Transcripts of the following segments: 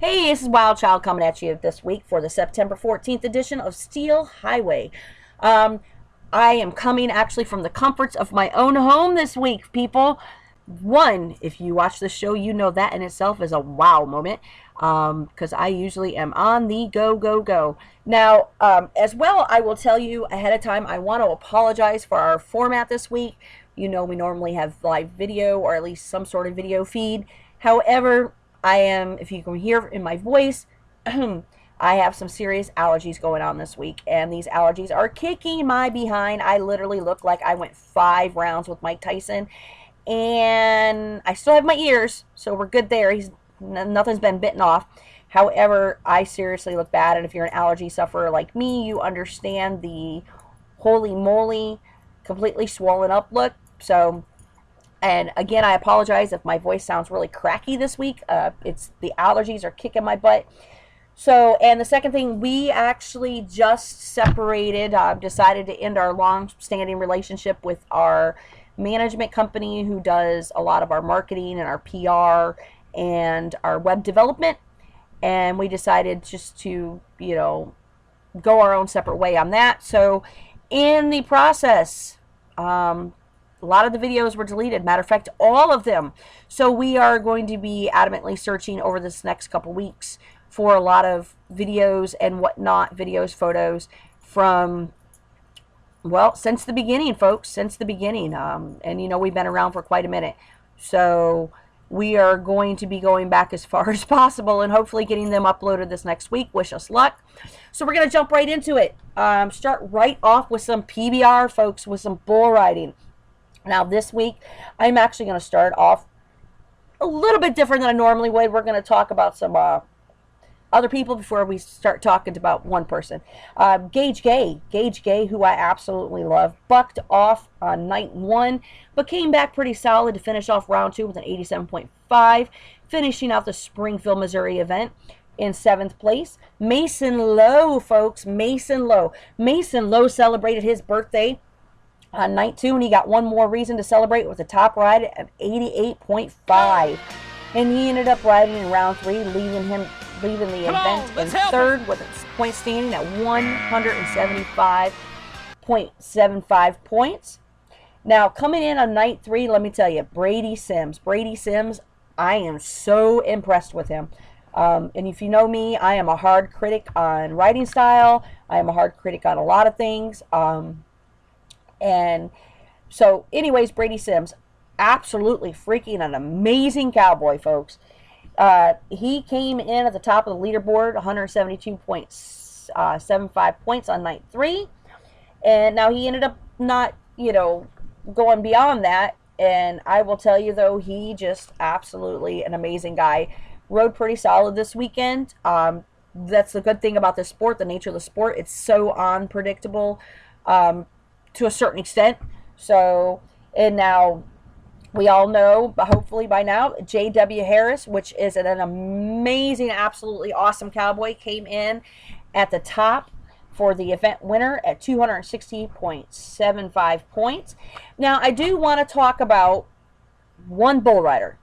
Hey, this is Wild Child coming at you this week for the September 14th edition of Steel Highway. Um, I am coming actually from the comforts of my own home this week, people. One, if you watch the show, you know that in itself is a wow moment, because I usually am on the go, go, go. Now, as well, I will tell you ahead of time, I want to apologize for our format this week. You know, we normally have live video or at least some sort of video feed. However, I am, if you can hear in my voice, I have some serious allergies going on this week, and these allergies are kicking my behind. I literally look like I went 5 rounds with Mike Tyson, and I still have my ears, so we're good there. Nothing's been bitten off. However, I seriously look bad, and if you're an allergy sufferer like me, you understand the holy moly, completely swollen up look. So, and again, I apologize if my voice sounds really cracky this week. It's the allergies are kicking my butt. So, and the second thing, we actually just separated, decided to end our long-standing relationship with our management company who does a lot of our marketing and our PR and our web development. And we decided just to, go our own separate way on that. So, in the process, a lot of the videos were deleted. Matter of fact, all of them. So we are going to be adamantly searching over this next couple weeks for a lot of videos and whatnot, videos, photos from, well, since the beginning, folks, since the beginning. And, we've been around for quite a minute. So we are going to be going back as far as possible and hopefully getting them uploaded this next week. Wish us luck. So we're going to jump right into it. Start right off with some PBR, folks, with some bull riding. Now, this week, I'm actually going to start off a little bit different than I normally would. We're going to talk about some other people before we start talking about one person. Gage Gay, who I absolutely love, bucked off on night 1, but came back pretty solid to finish off round 2 with an 87.5, finishing out the Springfield, Missouri event in 7th place. Mason Lowe, folks, Mason Lowe celebrated his birthday on night 2, and he got one more reason to celebrate with the top ride at 88.5, and he ended up riding in round 3, leaving the event in 3rd with its point standing at 175.75 points. Now, coming in on night 3, let me tell you, Brady Sims, I am so impressed with him. And if you know me, I am a hard critic on riding style. I am a hard critic on a lot of things. And so, anyways, Brady Sims, absolutely freaking an amazing cowboy, folks. He came in at the top of the leaderboard, 172.75 points on night 3. And now he ended up not, going beyond that. And I will tell you, though, he just absolutely an amazing guy. Rode pretty solid this weekend. That's the good thing about this sport, the nature of the sport. It's so unpredictable. To a certain extent. So, and now we all know, hopefully by now, J.W. Harris, which is an amazing, absolutely awesome cowboy, came in at the top for the event winner at 260.75 points. Now, I do want to talk about one bull rider,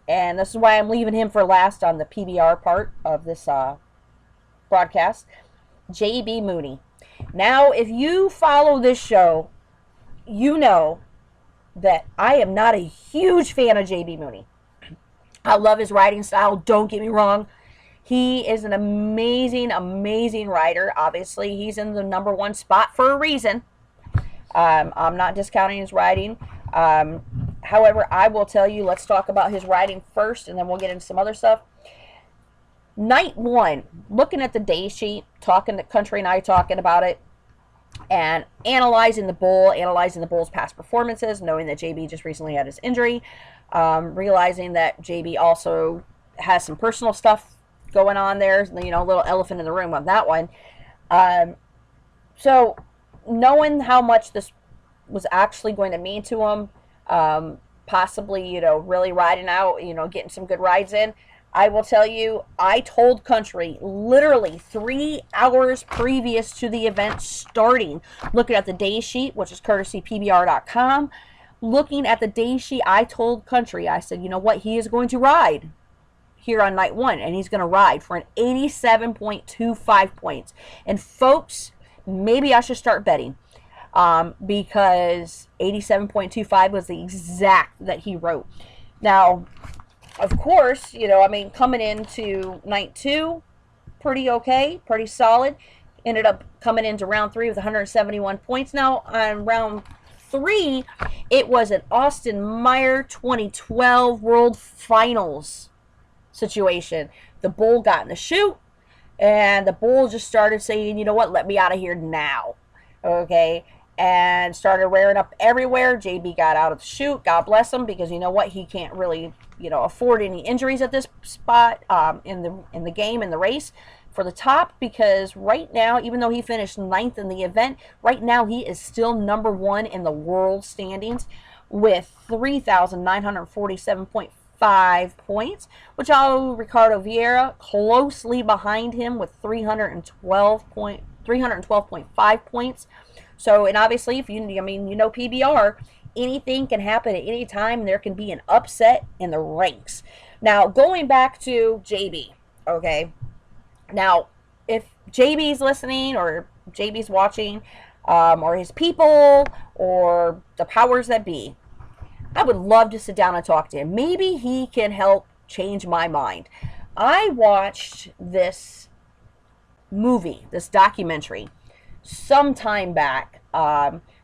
and this is why I'm leaving him for last on the PBR part of this broadcast, J.B. Mooney. Now, if you follow this show, you know that I am not a huge fan of J.B. Mooney. I love his riding style, don't get me wrong. He is an amazing, amazing rider. Obviously, he's in the number 1 spot for a reason. I'm not discounting his riding. However, I will tell you, let's talk about his riding first, and then we'll get into some other stuff. Night 1, looking at the day sheet, talking to Country and I talking about it, and analyzing the bull's past performances, knowing that JB just recently had his injury, realizing that JB also has some personal stuff going on there, a little elephant in the room on that one. So knowing how much this was actually going to mean to him, possibly, really riding out, getting some good rides in, I will tell you, I told Country literally 3 hours previous to the event starting, looking at the day sheet, which is courtesy PBR.com, looking at the day sheet, I told Country, I said, you know what, he is going to ride. here on night one, and he's going to ride for an 87.25 points. And folks, maybe I should start betting, because 87.25 was the exact that he wrote. Now, of course, coming into night two, pretty okay, pretty solid. Ended up coming into round three with 171 points. Now, on round three, it was an Austin Meyer 2012 World Finals situation. The bull got in the chute, and the bull just started saying, you know what, let me out of here now. Okay? And started rearing up everywhere. JB got out of the chute. God bless him, because you know what, he can't really, afford any injuries at this spot in the game, in the race for the top, because right now, even though he finished 9th in the event, right now he is still number 1 in the world standings with 3,947.5 points, which Ricardo Vieira closely behind him with 312.5 points. So, and obviously, if PBR, anything can happen at any time. There can be an upset in the ranks. Now, going back to JB, okay? Now, if JB's listening, or JB's watching, or his people, or the powers that be, I would love to sit down and talk to him. Maybe he can help change my mind. I watched this movie, this documentary, some time back,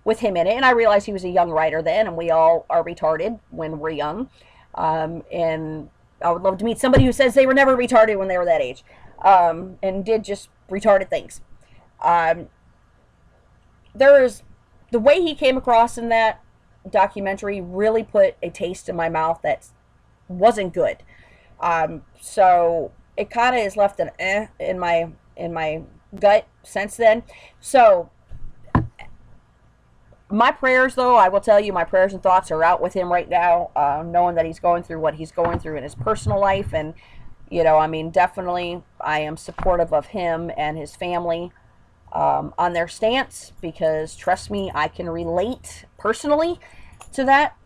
with him in it, and I realized he was a young writer then, and we all are retarded when we're young, and I would love to meet somebody who says they were never retarded when they were that age, and did just retarded things. The way he came across in that documentary really put a taste in my mouth that wasn't good. So it kind of has left an in my gut since then. So my prayers, though, I will tell you, my prayers and thoughts are out with him right now, knowing that he's going through what he's going through in his personal life. And, definitely I am supportive of him and his family on their stance, because, trust me, I can relate personally to that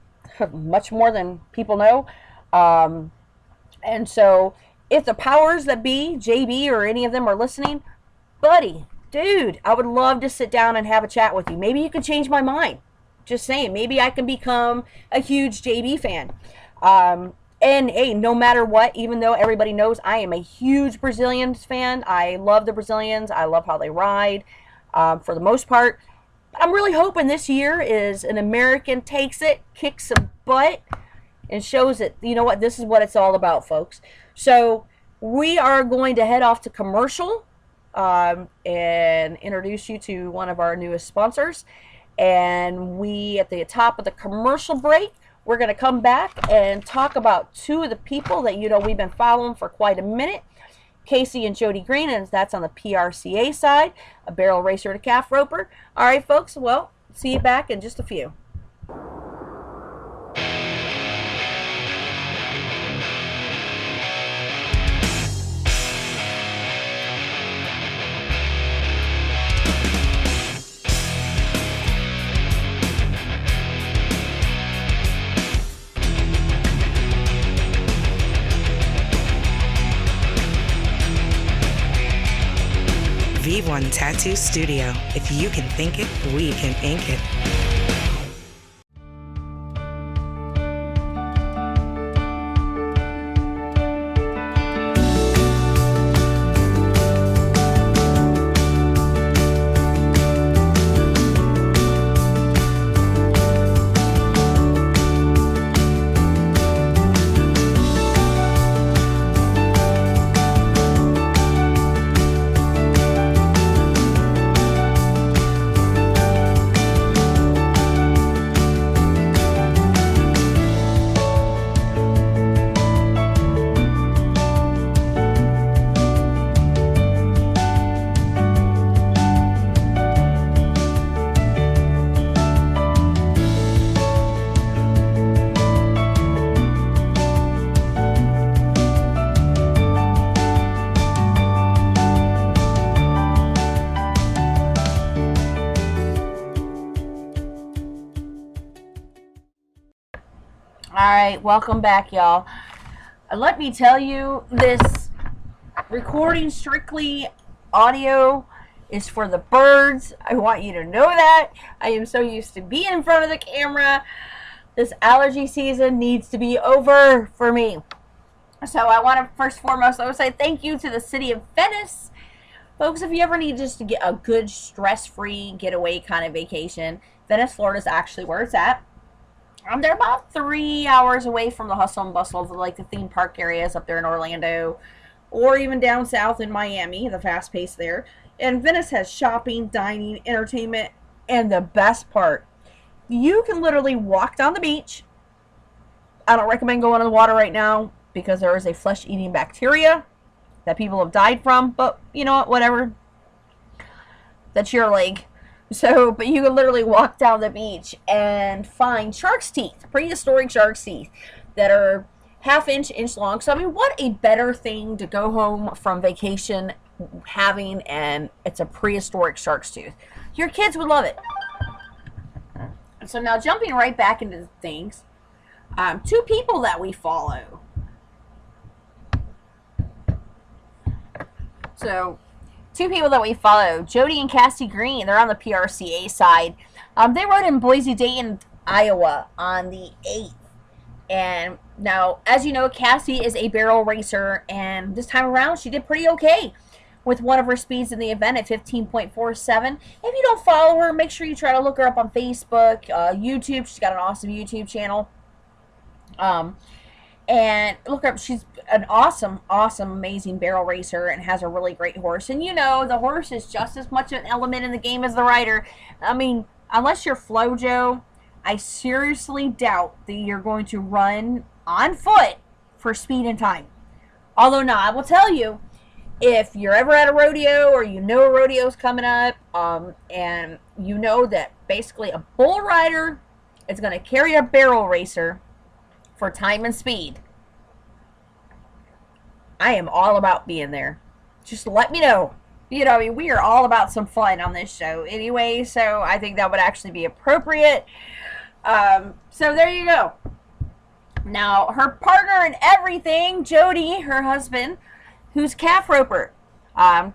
much more than people know. And so if the powers that be, JB or any of them, are listening, buddy, dude, I would love to sit down and have a chat with you. Maybe you could change my mind. Just saying, maybe I can become a huge JB fan. And hey, no matter what, even though everybody knows I am a huge Brazilians fan, I love the Brazilians. I love how they ride, for the most part. I'm really hoping this year is an American takes it, kicks some butt, and shows that, you know what, this is what it's all about, folks. So we are going to head off to commercial, and introduce you to one of our newest sponsors. And at the top of the commercial break, we're going to come back and talk about two of the people that we've been following for quite a minute. Kassie and Jody Green, and that's on the PRCA side, a barrel racer and a calf roper. All right, folks, well, see you back in just a few. V1 Tattoo Studio. If you can think it, we can ink it. All right, welcome back, y'all. And let me tell you, this recording strictly audio is for the birds. I want you to know that. I am so used to being in front of the camera. This allergy season needs to be over for me. So I want to first and foremost, I would say thank you to the city of Venice. Folks, if you ever need just to get a good stress-free getaway kind of vacation, Venice, Florida is actually where it's at. They're about 3 hours away from the hustle and bustle of like the theme park areas up there in Orlando, or even down south in Miami, the fast pace there. And Venice has shopping, dining, entertainment, and the best part, you can literally walk down the beach. I don't recommend going in the water right now because there is a flesh-eating bacteria that people have died from, but you know what, whatever. That's your leg. So, but you can literally walk down the beach and find shark's teeth, prehistoric shark's teeth that are half-inch, inch long. So, I mean, what a better thing to go home from vacation having, and it's a prehistoric shark's tooth. Your kids would love it. So now jumping right back into things, two people that we follow. So, two people that we follow, Jody and Kassie Green, they're on the PRCA side. They rode in Bossie Dayton, Iowa on the 8th. And now, as you know, Kassie is a barrel racer, and this time around she did pretty okay with one of her speeds in the event at 15.47. If you don't follow her, make sure you try to look her up on Facebook, YouTube. She's got an awesome YouTube channel. And look her up. She's an awesome, amazing barrel racer and has a really great horse. And you know, the horse is just as much an element in the game as the rider. I mean, unless you're Flojo, I seriously doubt that you're going to run on foot for speed and time. Although, now, I will tell you, if you're ever at a rodeo or you know a rodeo's coming up, and you know that basically a bull rider is going to carry a barrel racer for time and speed, I am all about being there. Just let me know. You know, I mean, we are all about some fun on this show anyway, so I think that would actually be appropriate. So there you go. Now, her partner in everything, Jody, her husband, who's calf roper,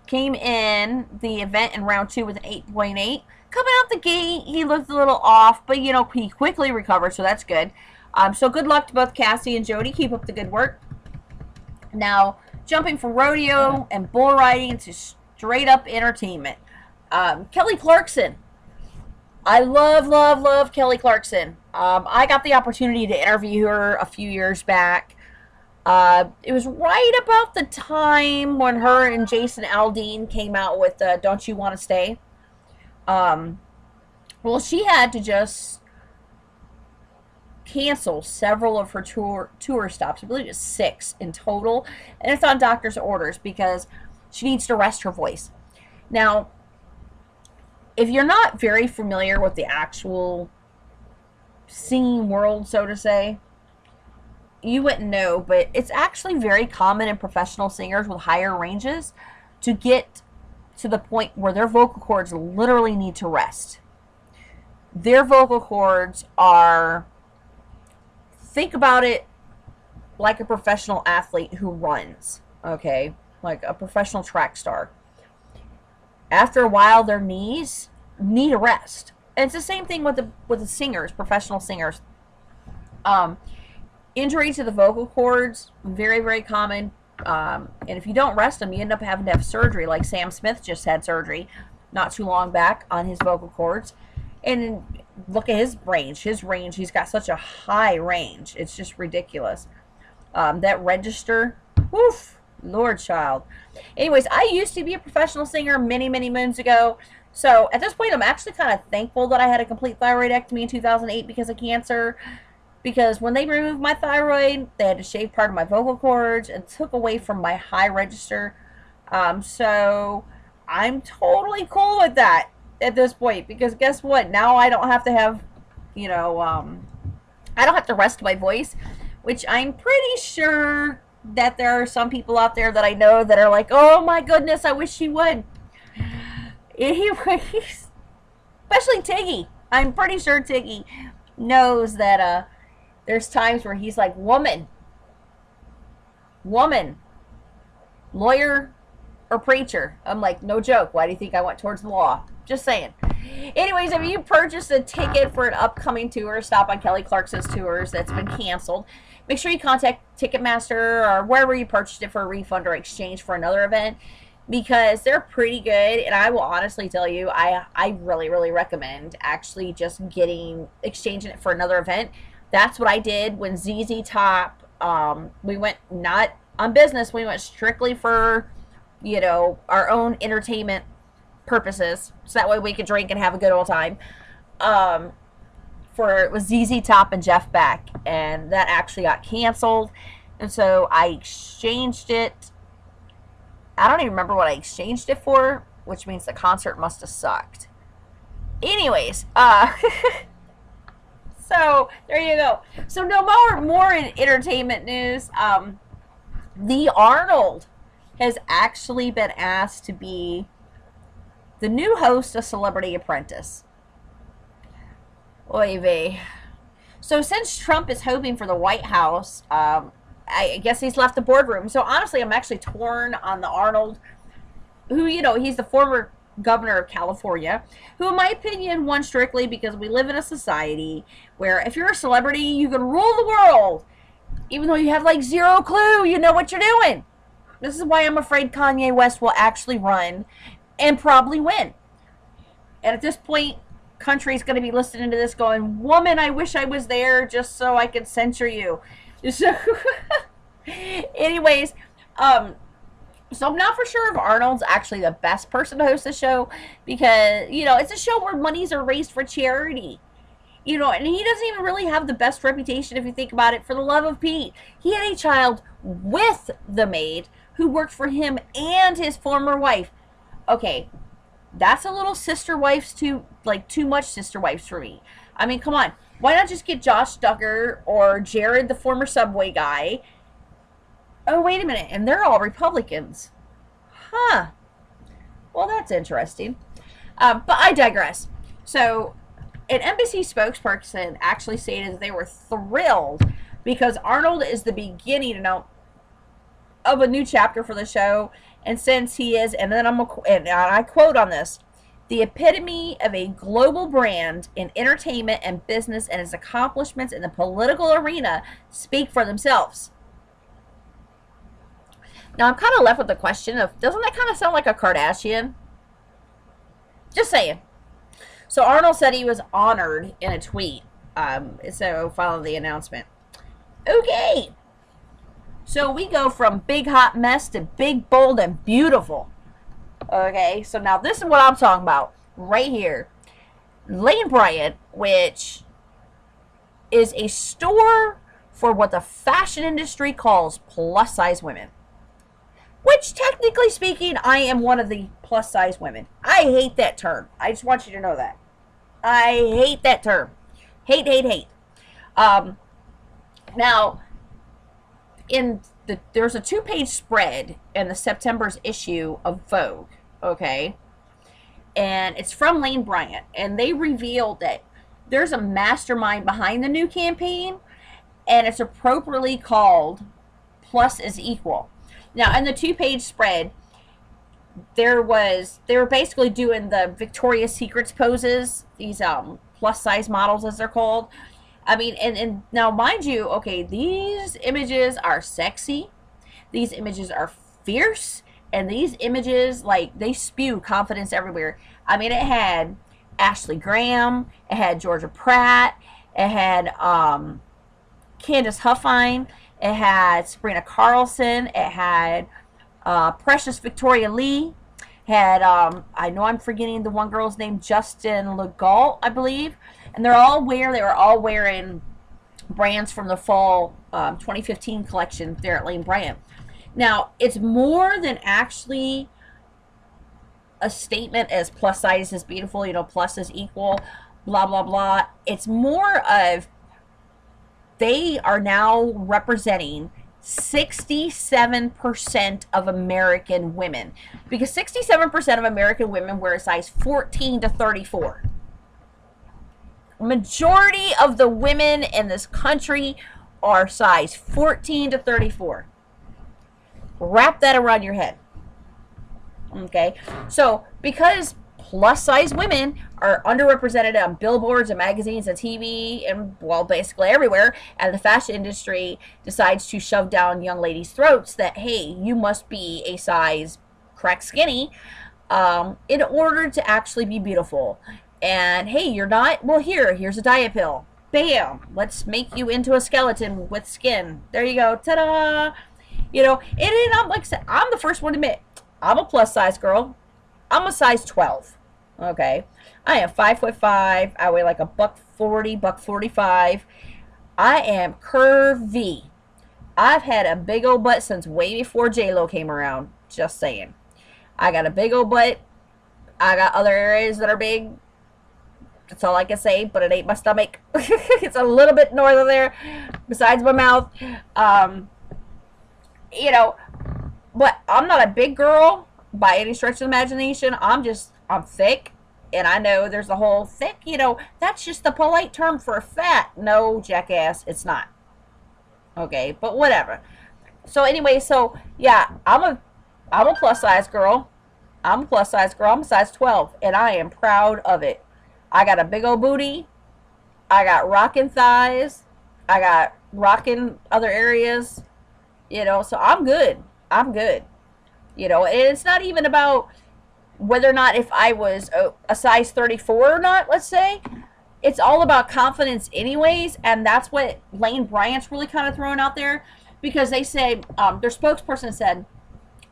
came in the event in round 2 with an 8.8. Coming out the gate, he looked a little off, but, you know, he quickly recovered, so that's good. So good luck to both Kassie and Jody. Keep up the good work. Now, jumping from rodeo and bull riding to straight up entertainment. Kelly Clarkson. I love Kelly Clarkson. I got the opportunity to interview her a few years back. It was right about the time when her and Jason Aldean came out with Don't You Want to Stay? Well, she had to just cancel several of her tour stops. I believe it's 6 in total. And it's on doctor's orders because she needs to rest her voice. Now, if you're not very familiar with the actual singing world, so to say, you wouldn't know, but it's actually very common in professional singers with higher ranges to get to the point where their vocal cords literally need to rest. Their vocal cords are, think about it like a professional athlete who runs, okay? Like a professional track star. After a while, their knees need a rest. And it's the same thing with the singers, professional singers. Injury to the vocal cords, very, very common. And if you don't rest them, you end up having to have surgery, like Sam Smith just had surgery not too long back on his vocal cords. And look at his range. He's got such a high range. It's just ridiculous. That register, woof, Lord child. Anyways, I used to be a professional singer many, many moons ago. So at this point, I'm actually kind of thankful that I had a complete thyroidectomy in 2008 because of cancer. Because when they removed my thyroid, they had to shave part of my vocal cords and took away from my high register. So I'm totally cool with that at this point. Because guess what? Now I don't have to have, you know, I don't have to rest my voice. Which I'm pretty sure that there are some people out there that I know that are like, oh my goodness, I wish she would. Anyways, especially Tiggy. I'm pretty sure Tiggy knows that there's times where he's like, woman, woman, lawyer, or preacher. I'm like, no joke. Why do you think I went towards the law? Just saying. Anyways, if you purchased a ticket for an upcoming tour, stop on Kelly Clarkson's tours that's been canceled, make sure you contact Ticketmaster or wherever you purchased it for a refund or exchange for another event, because they're pretty good. And I will honestly tell you, I really, really recommend actually just exchanging it for another event. That's what I did when ZZ Top, we went not on business, we went strictly for, our own entertainment purposes, so that way we could drink and have a good old time. It was ZZ Top and Jeff Beck, and that actually got canceled, and so I exchanged it. I don't even remember what I exchanged it for, which means the concert must have sucked. Anyways, so there you go. So no more in entertainment news. The Arnold has actually been asked to be the new host of Celebrity Apprentice. Oy vey. So since Trump is hoping for the White House, I guess he's left the boardroom. So honestly, I'm actually torn on the Arnold, who, he's the former governor of California, who in my opinion won strictly because we live in a society where if you're a celebrity, you can rule the world. Even though you have like zero clue, you know what you're doing. This is why I'm afraid Kanye West will actually run and probably win. And at this point, country's going to be listening to this going, woman, I wish I was there just so I could censor you. So, anyways, so I'm not for sure if Arnold's actually the best person to host the show, because, it's a show where monies are raised for charity. And he doesn't even really have the best reputation if you think about it. For the love of Pete, he had a child with the maid who worked for him and his former wife. Okay, that's a little sister wives too much sister wives for me. I mean, come on. Why not just get Josh Duggar or Jared, the former Subway guy? Oh, wait a minute. And they're all Republicans. Huh. Well, that's interesting. But I digress. So, an embassy spokesperson actually stated that they were thrilled because Arnold is the beginning of a new chapter for the show. And since he is, and I quote on this, the epitome of a global brand in entertainment and business, and his accomplishments in the political arena speak for themselves. Now, I'm kind of left with the question of, doesn't that kind of sound like a Kardashian? Just saying. So Arnold said he was honored in a tweet. So following the announcement. Okay. So we go from big hot mess to big, bold, and beautiful. Okay, so now this is what I'm talking about right here. Lane Bryant, which is a store for what the fashion industry calls plus size women. Which, technically speaking, I am one of the plus size women. I hate that term. I just want you to know that. I hate that term. Hate. Now, there's a 2-page spread in the September's issue of Vogue, okay? And it's from Lane Bryant. And they revealed that there's a mastermind behind the new campaign, and it's appropriately called Plus is Equal. Now, in the 2-page spread, they were basically doing the Victoria's Secrets poses, these plus size models as they're called. I mean, and now mind you, okay, these images are sexy, these images are fierce, and these images, they spew confidence everywhere. I mean, it had Ashley Graham, it had Georgia Pratt, it had Candace Huffine, it had Sabrina Carlson, it had Precious Victoria Lee, had, I know I'm forgetting the one girl's name, Justin Legault, I believe. And they were all wearing brands from the fall 2015 collection there at Lane Bryant. Now, it's more than actually a statement as plus size is beautiful, plus is equal, blah, blah, blah. It's more of they are now representing 67% of American women. Because 67% of American women wear a size 14 to 34. Majority of the women in this country are size 14 to 34. Wrap that around your head. Okay? So, because plus size women are underrepresented on billboards and magazines and TV and, well, basically everywhere, and the fashion industry decides to shove down young ladies' throats that, hey, you must be a size correct skinny in order to actually be beautiful. And hey, you're not? Well, here's a diet pill. Bam! Let's make you into a skeleton with skin. There you go. Ta-da! You know, and I'm like I said, I'm the first one to admit, I'm a plus size girl. I'm a size 12. Okay, I am 5'5". I weigh like a $140, $145. I am curvy. I've had a big old butt since way before J-Lo came around. Just saying. I got a big old butt. I got other areas that are big. That's all I can say, but it ain't my stomach. It's a little bit north of there, besides my mouth. You know, but I'm not a big girl by any stretch of the imagination. I'm thick, and I know there's a whole thick, you know, that's just the polite term for fat. No, jackass, it's not. Okay, but whatever. So anyway, so yeah, I'm a plus size girl. I'm a size 12, and I am proud of it. I got a big old booty. I got rocking thighs. I got rocking other areas. You know, so I'm good. You know, and it's not even about whether or not if I was a size 34 or not, let's say. It's all about confidence anyways, and that's what Lane Bryant's really kind of throwing out there, because they say, their spokesperson said,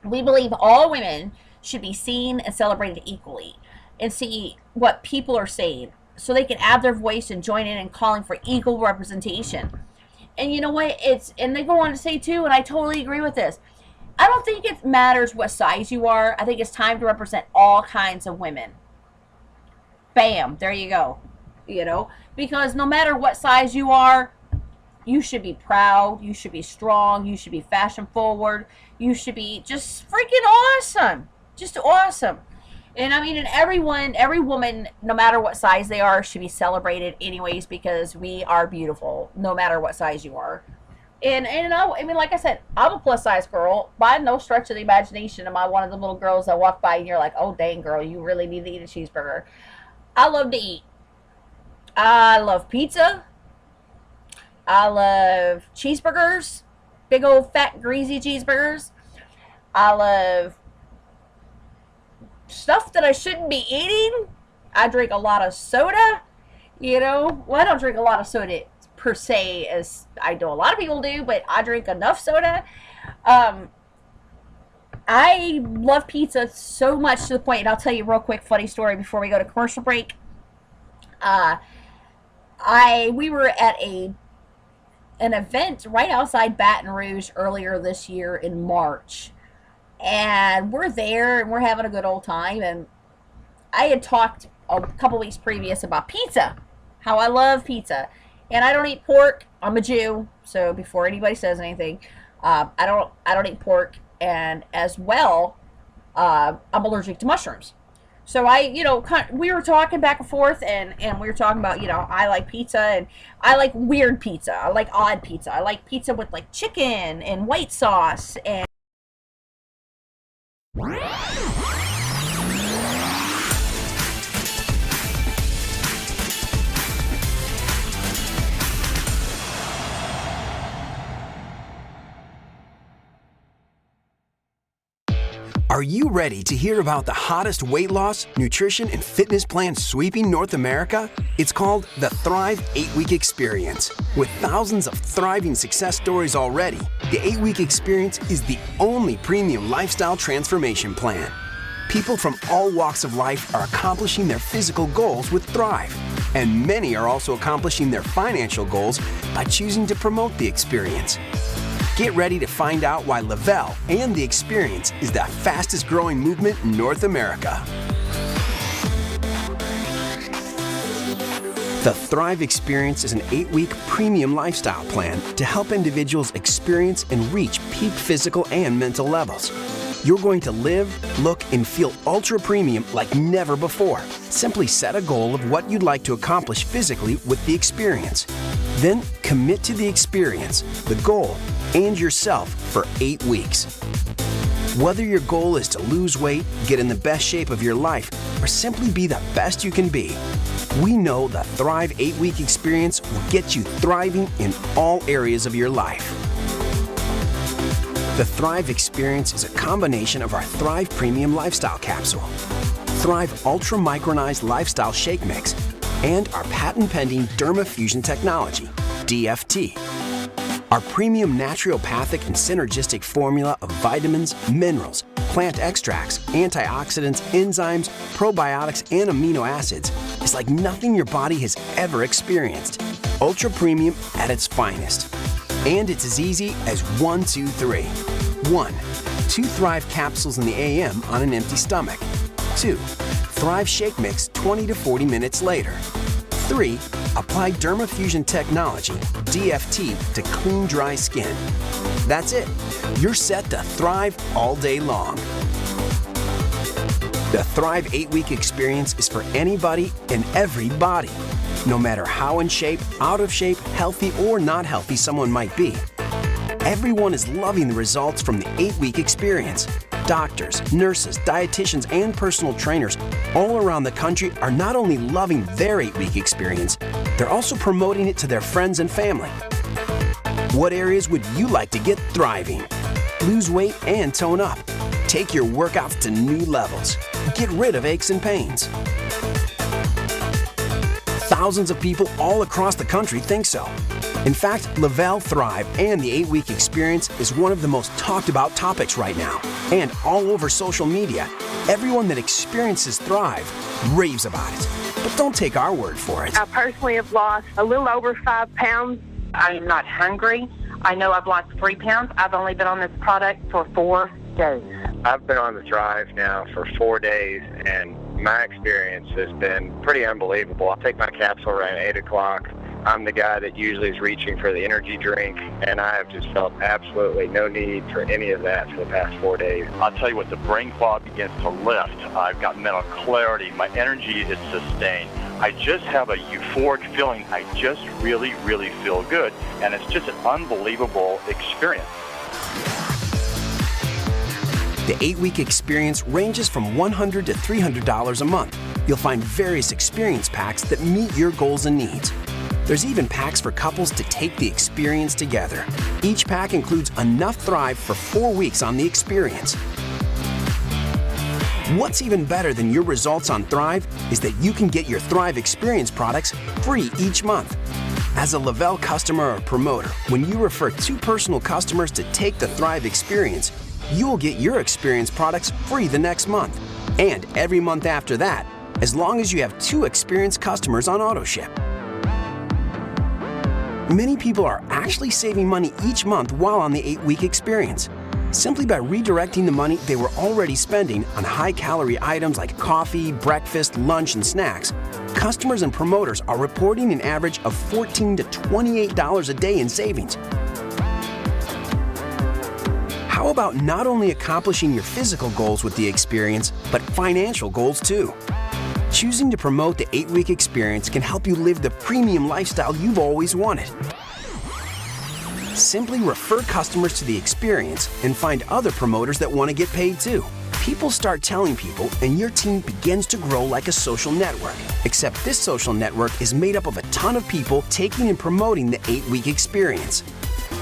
we believe all women should be seen and celebrated equally and see what people are saying so they can add their voice and join in calling for equal representation. And you know what? And they go on to say too, and I totally agree with this, I don't think it matters what size you are. I think it's time to represent all kinds of women. Bam, there you go. You know, because no matter what size you are, you should be proud, you should be strong, you should be fashion forward, you should be just freaking awesome. Just awesome. And I mean, and every woman, no matter what size they are, should be celebrated anyways, because we are beautiful, no matter what size you are. And I mean, like I said, I'm a plus size girl. By no stretch of the imagination am I one of the little girls that walk by and you're like, oh dang girl, you really need to eat a cheeseburger. I love to eat. I love pizza. I love cheeseburgers. Big old fat greasy cheeseburgers. I love stuff that I shouldn't be eating. I drink a lot of soda. You know, well, I don't drink a lot of soda per se as I know a lot of people do, but I drink enough soda. I love pizza so much to the point, and I'll tell you a real quick funny story before we go to commercial break. We were at an event right outside Baton Rouge earlier this year in March, and we're there and we're having a good old time, and I had talked a couple weeks previous about pizza, how I love pizza, and I don't eat pork. I'm a Jew, so before anybody says anything, I don't eat pork, and as well, I'm allergic to mushrooms. So we were talking back and forth, and we were talking about, I like pizza, and I like weird pizza. I like odd pizza. I like pizza with like chicken and white sauce and Are you ready to hear about the hottest weight loss, nutrition, and fitness plan sweeping North America? It's called the Thrive 8-Week Experience. With thousands of thriving success stories already, the 8-Week Experience is the only premium lifestyle transformation plan. People from all walks of life are accomplishing their physical goals with Thrive, and many are also accomplishing their financial goals by choosing to promote the experience. Get ready to find out why Lavelle and the Experience is the fastest growing movement in North America. The Thrive Experience is an 8-week premium lifestyle plan to help individuals experience and reach peak physical and mental levels. You're going to live, look, and feel ultra premium like never before. Simply set a goal of what you'd like to accomplish physically with the Experience. Then commit to the experience, the goal, and yourself for 8 weeks. Whether your goal is to lose weight, get in the best shape of your life, or simply be the best you can be, we know the Thrive 8-Week Experience will get you thriving in all areas of your life. The Thrive Experience is a combination of our Thrive Premium Lifestyle Capsule, Thrive Ultra Micronized Lifestyle Shake Mix, and our patent-pending Dermafusion Technology, DFT. Our premium naturopathic and synergistic formula of vitamins, minerals, plant extracts, antioxidants, enzymes, probiotics, and amino acids is like nothing your body has ever experienced. Ultra premium at its finest. And it's as easy as 1, 2, 3. 1. 2 Thrive capsules in the AM on an empty stomach. 2. Thrive Shake Mix 20 to 40 minutes later. 3. Apply Dermafusion Technology, DFT, to clean, dry skin. That's it. You're set to thrive all day long. The Thrive 8-Week Experience is for anybody and everybody. No matter how in shape, out of shape, healthy, or not healthy someone might be. Everyone is loving the results from the 8-Week Experience. Doctors, nurses, dietitians, and personal trainers all around the country are not only loving their 8-Week Experience, they're also promoting it to their friends and family. What areas would you like to get thriving? Lose weight and tone up. Take your workouts to new levels. Get rid of aches and pains. Thousands of people all across the country think so. In fact, Lavelle Thrive and the 8-Week Experience is one of the most talked about topics right now. And all over social media, everyone that experiences Thrive raves about it. But don't take our word for it. I personally have lost a little over 5 pounds. I'm not hungry. I know I've lost 3 pounds. I've only been on this product for 4 days. I've been on the Thrive now for 4 days, and my experience has been pretty unbelievable. I take my capsule around 8 o'clock. I'm the guy that usually is reaching for the energy drink, and I have just felt absolutely no need for any of that for the past 4 days. I'll tell you what, the brain fog begins to lift. I've got mental clarity. My energy is sustained. I just have a euphoric feeling. I just really, really feel good, and it's just an unbelievable experience. The 8-Week Experience ranges from $100 to $300 a month. You'll find various experience packs that meet your goals and needs. There's even packs for couples to take the experience together. Each pack includes enough Thrive for 4 weeks on the experience. What's even better than your results on Thrive is that you can get your Thrive Experience products free each month. As a Lavelle customer or promoter, when you refer 2 personal customers to take the Thrive Experience, you'll get your experience products free the next month. And every month after that, as long as you have 2 experienced customers on AutoShip. Many people are actually saving money each month while on the 8-Week Experience, simply by redirecting the money they were already spending on high-calorie items like coffee, breakfast, lunch, and snacks. Customers and promoters are reporting an average of $14 to $28 a day in savings. How about not only accomplishing your physical goals with the experience, but financial goals too? Choosing to promote the 8-Week Experience can help you live the premium lifestyle you've always wanted. Simply refer customers to the experience and find other promoters that want to get paid too. People start telling people, and your team begins to grow like a social network. Except this social network is made up of a ton of people taking and promoting the 8-Week Experience.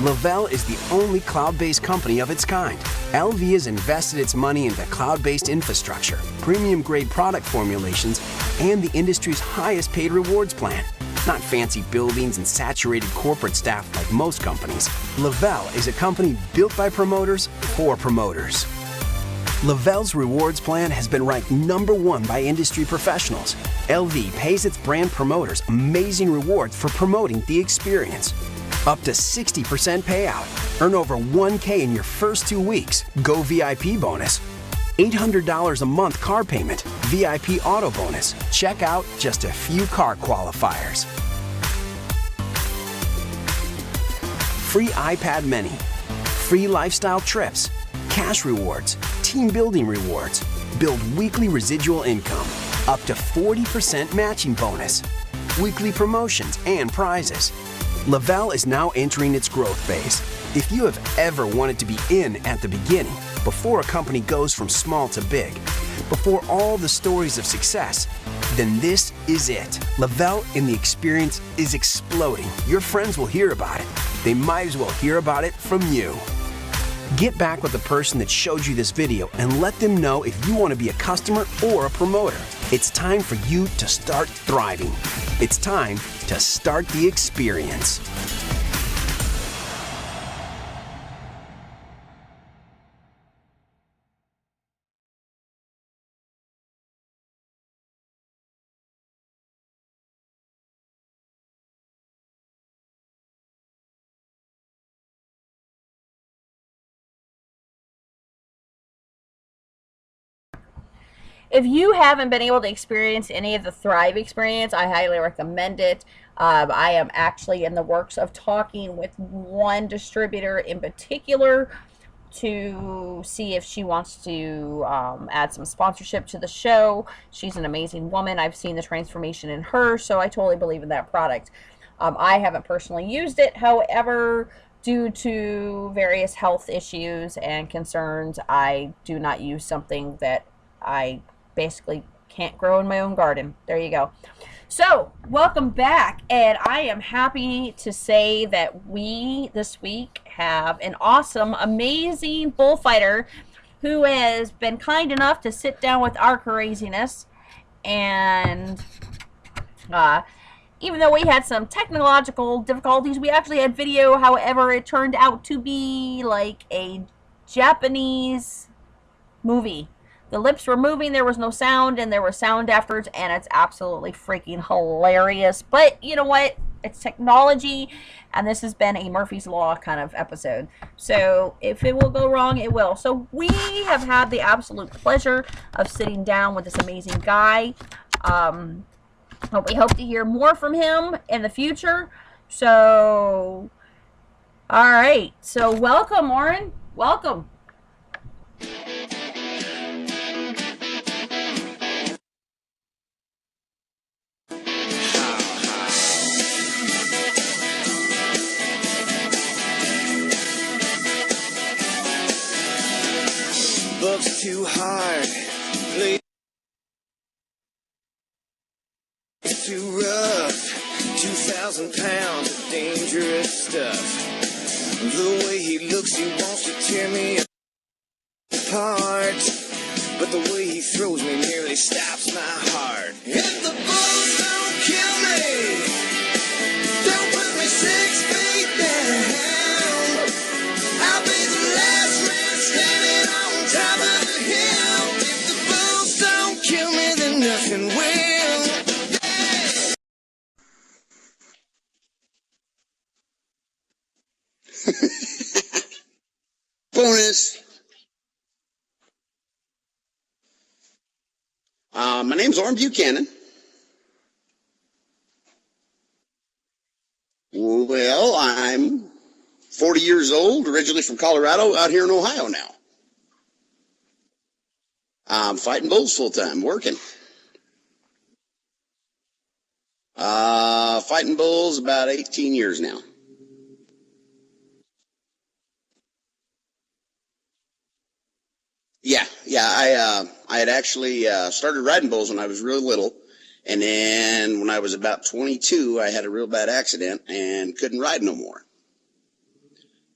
Lavelle is the only cloud-based company of its kind. LV has invested its money into cloud-based infrastructure, premium-grade product formulations, and the industry's highest-paid rewards plan. Not fancy buildings and saturated corporate staff like most companies. Lavelle is a company built by promoters for promoters. Lavelle's rewards plan has been ranked #1 by industry professionals. LV pays its brand promoters amazing rewards for promoting the experience. Up to 60% payout. Earn over $1,000 in your first 2 weeks. Go VIP bonus. $800 a month car payment. VIP auto bonus. Check out just a few car qualifiers. Free iPad mini. Free lifestyle trips. Cash rewards. Team building rewards. Build weekly residual income. Up to 40% matching bonus. Weekly promotions and prizes. Lavelle is now entering its growth phase. If you have ever wanted to be in at the beginning, before a company goes from small to big, before all the stories of success, then this is it. Lavelle in the experience is exploding. Your friends will hear about it. They might as well hear about it from you. Get back with the person that showed you this video and let them know if you want to be a customer or a promoter. It's time for you to start thriving. It's time to start the experience. If you haven't been able to experience any of the Thrive experience, I highly recommend it. I am actually in the works of talking with one distributor in particular to see if she wants to add some sponsorship to the show. She's an amazing woman. I've seen the transformation in her, so I totally believe in that product. I haven't personally used it. However, due to various health issues and concerns, I do not use something that I basically can't grow in my own garden. There you go. So, welcome back, and I am happy to say that we, this week, have an awesome, amazing bullfighter who has been kind enough to sit down with our craziness, and even though we had some technological difficulties, we actually had video. However, it turned out to be like a Japanese movie. The lips were moving, there was no sound, and there was sound afterwards, and it's absolutely freaking hilarious. But you know what? It's technology, and this has been a Murphy's Law kind of episode. So if it will go wrong, it will. So we have had the absolute pleasure of sitting down with this amazing guy. But we hope to hear more from him in the future. So, all right. So welcome, Orin. Welcome. Looks too hard, play too rough, 2,000 pounds of dangerous stuff. The way he looks, he wants to tear me apart, but the way he throws me nearly stops my heart. If the bulls don't kill me, don't put me 6 feet down, I'll be the last man standing on top of the hill. If the bulls don't kill me, then nothing will. Bonus. My name's Orin Buchanan. Well, I'm 40 years old, originally from Colorado, out here in Ohio now. I'm fighting bulls full time, working. Fighting bulls about 18 years now. Yeah. I had actually started riding bulls when I was real little, and then when I was about 22, I had a real bad accident and couldn't ride no more.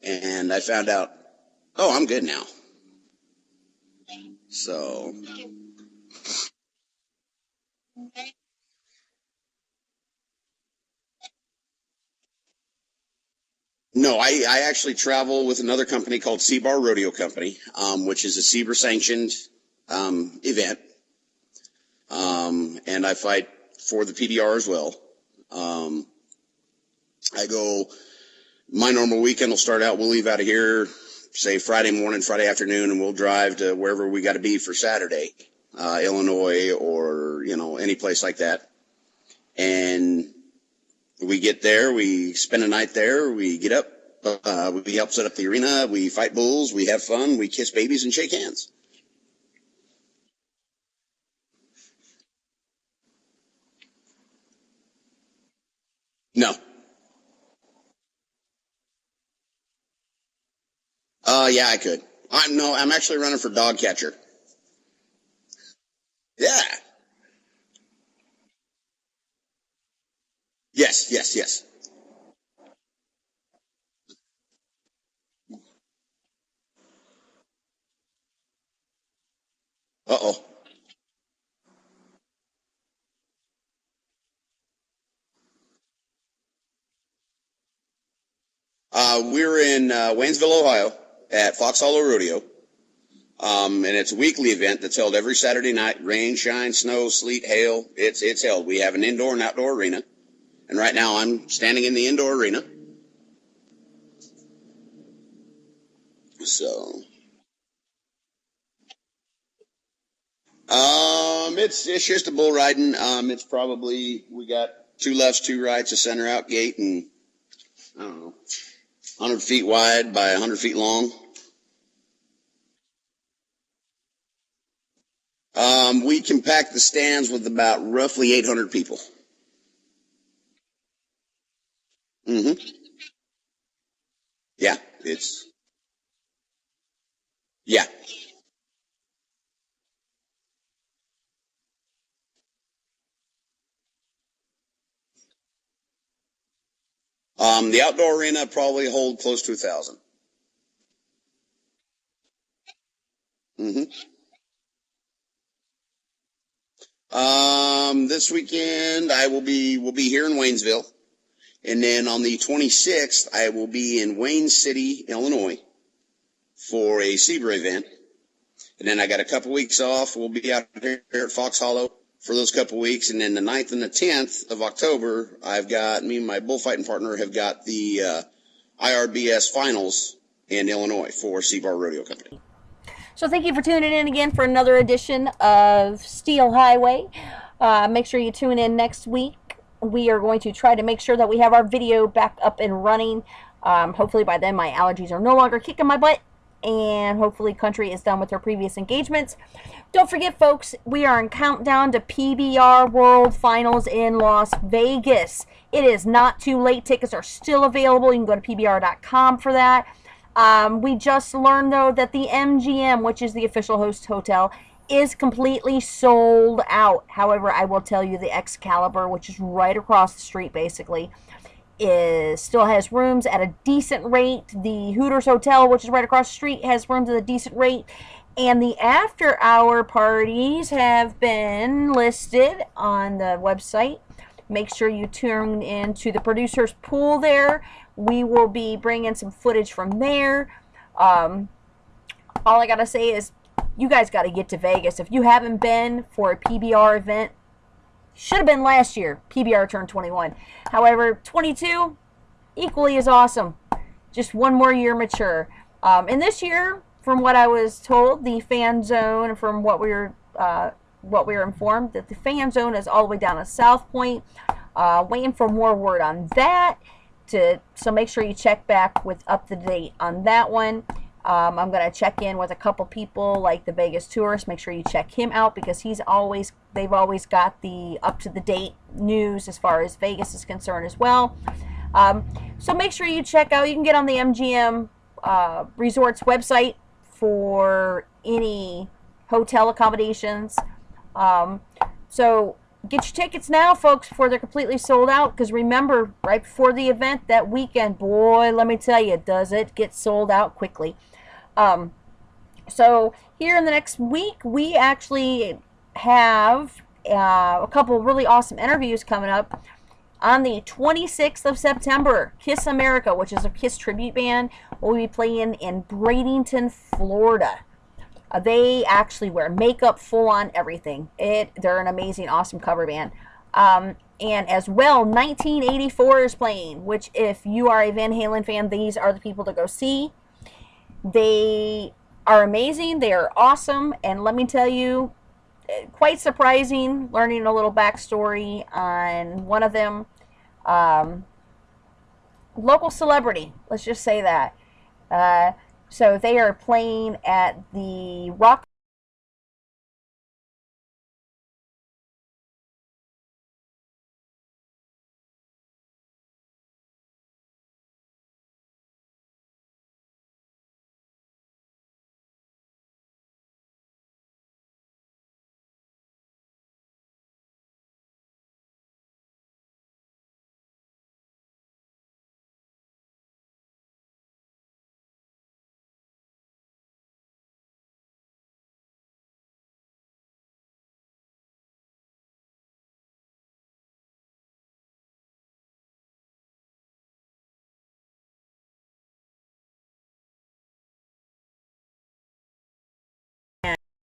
And I found out, oh, I'm good now. So, no, I actually travel with another company called C-Bar Rodeo Company, which is a CBER sanctioned event. And I fight for the PDR as well. My normal weekend will start out, we'll leave out of here, say Friday morning, Friday afternoon, and we'll drive to wherever we got to be for Saturday, Illinois or, any place like that. And we get there, we spend a night there, we get up, we help set up the arena, we fight bulls, we have fun, we kiss babies and shake hands. No. Yeah, I could. I'm actually running for dog catcher. Yeah. Yes. Uh-oh. We're in Waynesville, Ohio, at Fox Hollow Rodeo, and it's a weekly event that's held every Saturday night. Rain, shine, snow, sleet, hail. It's held. We have an indoor and outdoor arena, and right now I'm standing in the indoor arena. So, it's just a bull riding. It's probably, we got 2 lefts, 2 rights, a center out gate, and I don't know, 100 feet wide by 100 feet long. We can pack the stands with about roughly 800 people. Mm-hmm. Yeah, yeah. The outdoor arena probably hold close to 1,000. Mm-hmm. This weekend we'll be here in Waynesville, and then on the 26th I will be in Wayne City, Illinois, for a Zebra event, and then I got a couple weeks off. We'll be out here at Fox Hollow for those couple weeks, and then the 9th and the 10th of October, me and my bullfighting partner have got the IRBS finals in Illinois for Seabar Rodeo Company. So thank you for tuning in again for another edition of Steel Highway. Make sure you tune in next week. We are going to try to make sure that we have our video back up and running. Hopefully by then my allergies are no longer kicking my butt, and hopefully country is done with their previous engagements. Don't forget, folks, we are in countdown to PBR World Finals in Las Vegas. It is not too late. Tickets are still available. You can go to pbr.com for that. We just learned, though, that the MGM, which is the official host hotel, is completely sold out. However, I will tell you the Excalibur, which is right across the street, basically, still has rooms at a decent rate. The Hooters Hotel, which is right across the street, has rooms at a decent rate. And the after-hour parties have been listed on the website. Make sure you tune in to the producer's pool there. We will be bringing some footage from there. All I gotta say is, you guys got to get to Vegas. If you haven't been for a PBR event, should have been last year. PBR turned 21. However, 22, equally as awesome. Just one more year mature. And this year, from what I was told, the fan zone, from what we were informed, that the fan zone is all the way down at South Point. Waiting for more word on that. So make sure you check back with up to date on that one. I'm going to check in with a couple people like the Vegas Tourist. Make sure you check him out, because they've always got the up to the date news as far as Vegas is concerned as well. So make sure you check out. You can get on the MGM Resorts website for any hotel accommodations. So get your tickets now, folks, before they're completely sold out, because remember, right before the event that weekend, boy, let me tell you, does it get sold out quickly. So here in the next week, we actually have a couple of really awesome interviews coming up. On the 26th of September, Kiss America, which is a Kiss tribute band, will be playing in Bradenton, Florida. They actually wear makeup, full on everything. They're an amazing, awesome cover band. And as well, 1984 is playing, which if you are a Van Halen fan, these are the people to go see. They are amazing. They are awesome. And let me tell you, quite surprising, learning a little backstory on one of them. Local celebrity, let's just say that. So they are playing at the Rock